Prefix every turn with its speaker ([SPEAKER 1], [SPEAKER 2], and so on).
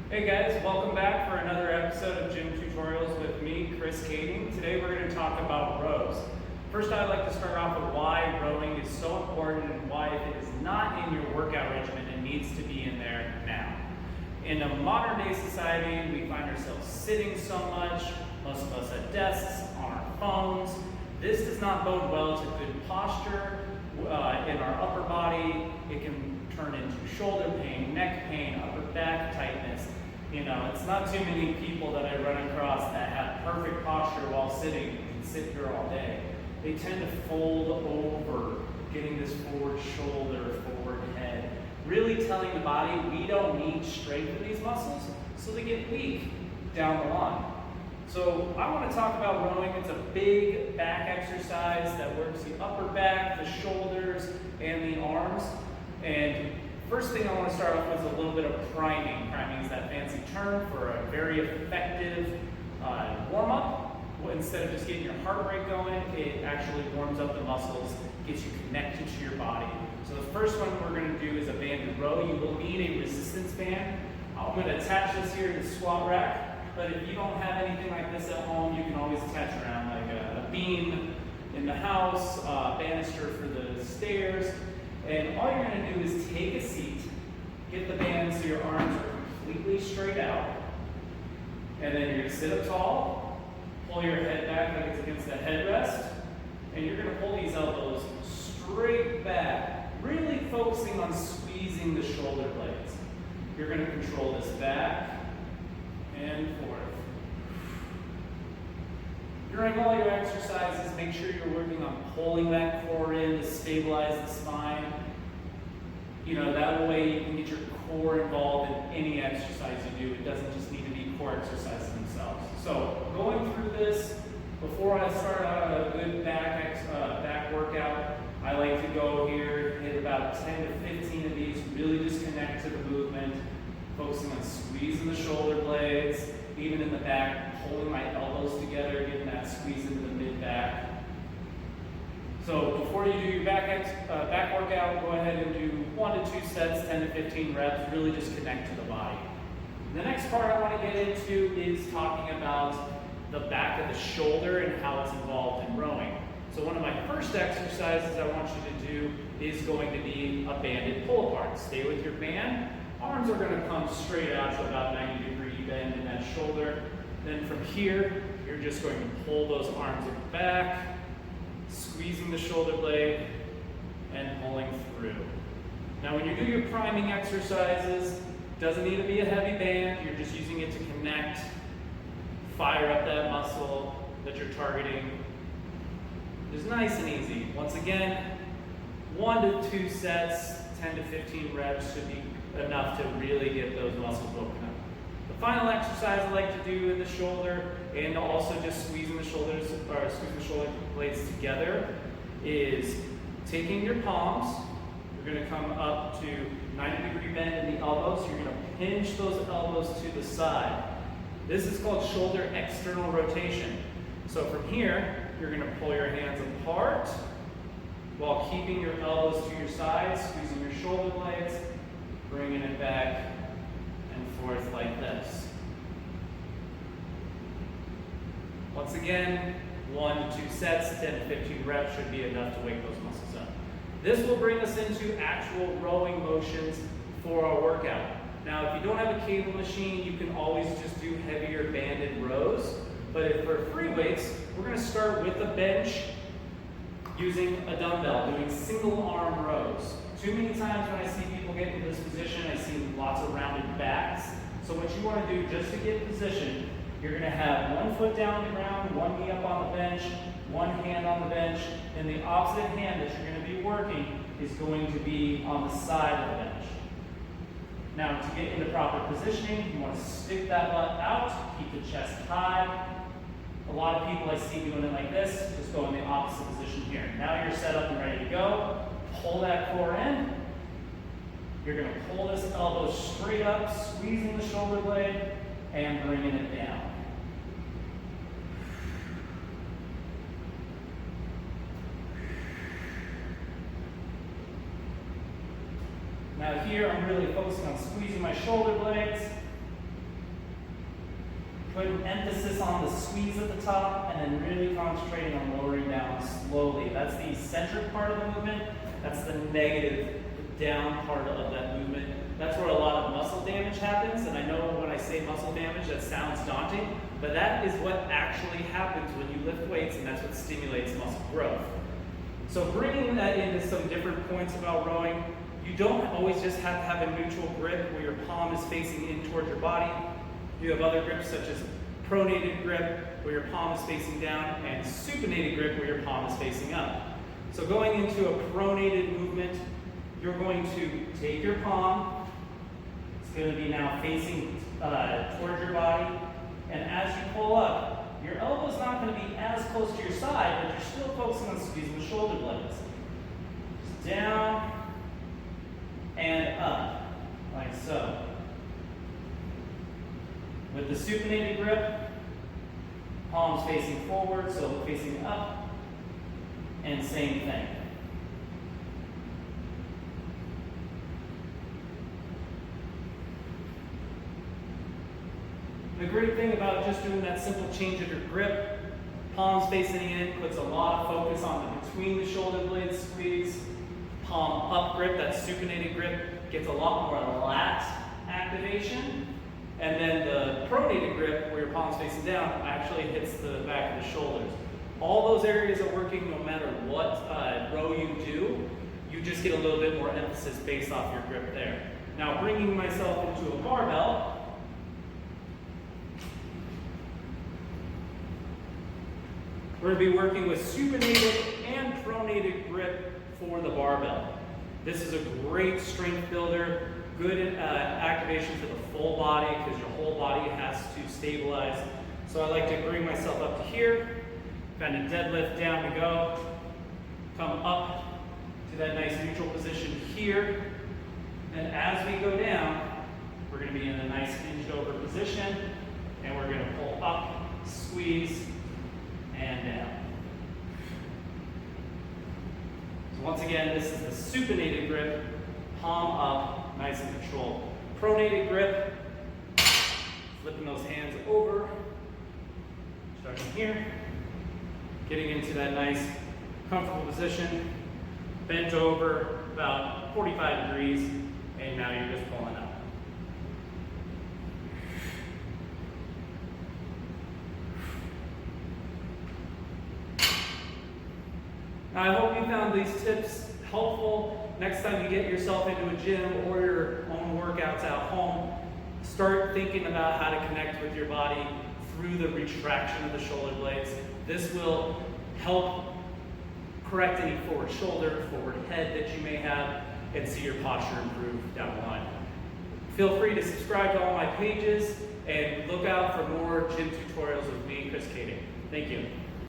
[SPEAKER 1] Hey guys, welcome back for another episode of Gym Tutorials with me, Chris Kading. Today we're going to talk about rows. First, I'd like to start off with why rowing is so important and why if it is not in your workout regimen, it needs to be in there now. In a modern day society, we find ourselves sitting so much, most of us at desks, on our phones. This does not bode well to good posture in our upper body. It can turn into shoulder pain, neck pain, upper back tightness. You know, it's not too many people that I run across that have perfect posture while sitting and can sit here all day. They tend to fold over, getting this forward shoulder, forward head, really telling the body we don't need strength in these muscles, so they get weak down the line. So I want to talk about rowing. It's a big back exercise that works the upper back, the shoulders, and the arms. And first thing I want to start off with is a little bit of priming. Priming is that fancy term for a very effective warm-up. Instead of just getting your heart rate going, it actually warms up the muscles, gets you connected to your body. So the first one we're going to do is a banded row. You will need a resistance band. I'm going to attach this here to the squat rack, but if you don't have anything like this at home, you can always attach around like a beam in the house, a banister for the stairs. And all you're going to do is take a seat, get the band so your arms are completely straight out, and then you're going to sit up tall, pull your head back like it's against the headrest, and you're going to pull these elbows straight back, really focusing on squeezing the shoulder blades. You're going to control this back and forth. During all your exercises, make sure you're working on pulling that core in to stabilize the spine. You know, that way you can get your core involved in any exercise you do. It doesn't just need to be core exercises themselves. So going through this, before I start out a good back workout, I like to go here, hit about 10 to 15 of these, really just connect to the movement, focusing on squeezing the shoulder blades, even in the back, holding my elbows together, getting that squeeze into the mid-back. So before you do your back workout, go ahead and do 1 to 2 sets, 10 to 15 reps, really just connect to the body. The next part I want to get into is talking about the back of the shoulder and how it's involved in rowing. So one of my first exercises I want you to do is going to be a banded pull apart. Stay with your band. Arms are going to come straight out to about 90-degree bend in that shoulder. Then from here, you're just going to pull those arms back, squeezing the shoulder blade, and pulling through. Now when you do your priming exercises, doesn't need to be a heavy band, you're just using it to connect, fire up that muscle that you're targeting. It's nice and easy. Once again, 1 to 2 sets, 10 to 15 reps should be enough to really get those muscles woken up. The final exercise I like to do in the shoulder and also just squeezing the shoulder blades together is taking your palms. You're going to come up to 90-degree bend in the elbows. You're going to pinch those elbows to the side. This is called shoulder external rotation. So from here, you're going to pull your hands apart while keeping your elbows to your sides, squeezing your shoulder blades, bringing it back and forth like this. Once again, 1 to 2 sets, 10 to 15 reps should be enough to wake those muscles up. This will bring us into actual rowing motions for our workout. Now, if you don't have a cable machine, you can always just do heavier banded rows. But if for free weights, we're going to start with a bench using a dumbbell, doing single arm rows. Too many times when I see people get into this position, I see lots of rounded backs. So what you want to do just to get position, you're going to have 1 foot down on the ground, 1 knee up on the bench, 1 hand on the bench, and the opposite hand that you're going to be working is going to be on the side of the bench. Now to get into proper positioning, you want to stick that butt out, keep the chest high. A lot of people I see doing it like this, just go in the opposite position here. Now you're set up and ready to go. Pull that core in. You're going to pull this elbow straight up, squeezing the shoulder blade, and bringing it down. Now here I'm really focusing on squeezing my shoulder blades, Putting emphasis on the squeeze at the top and then really concentrating on lowering down slowly. That's the eccentric part of the movement. That's the negative, the down part of that movement. That's where a lot of muscle damage happens. And I know when I say muscle damage, that sounds daunting, but that is what actually happens when you lift weights, and that's what stimulates muscle growth. So bringing that into some different points about rowing, you don't always just have to have a neutral grip where your palm is facing in towards your body. You have other grips such as pronated grip where your palm is facing down and supinated grip where your palm is facing up. So going into a pronated movement, you're going to take your palm, it's going to be now facing towards your body, and as you pull up, your elbow's not going to be as close to your side, but you're still focusing on squeezing the shoulder blades. Just down and up, like so. With the supinated grip, palms facing forward, so facing up, and same thing. The great thing about just doing that simple change of your grip, palms facing in, puts a lot of focus on the between the shoulder blades squeeze. Palm up grip, that supinated grip, gets a lot more lat activation. And then the pronated grip, where your palm's facing down, actually hits the back of the shoulders. All those areas are working no matter what row you do. You just get a little bit more emphasis based off your grip there. Now bringing myself into a barbell, we're going to be working with supinated and pronated grip for the barbell. This is a great strength builder, good activation for the full body because your whole body has to stabilize. So I like to bring myself up to here, kind of deadlift down to go, come up to that nice neutral position here, and as we go down, we're going to be in a nice hinged over position, and we're going to pull up, squeeze, and down. So once again, this is the supinated grip, palm up, nice and controlled. Pronated grip, flipping those hands over, starting here, getting into that nice comfortable position, bent over about 45 degrees, and now you're just pulling up. I hope you found these tips helpful. Next time you get yourself into a gym or your own workouts at home, start thinking about how to connect with your body through the retraction of the shoulder blades. This will help correct any forward shoulder, forward head that you may have, and see your posture improve down the line. Feel free to subscribe to all my pages and look out for more gym tutorials with me, Chris Kading. Thank you.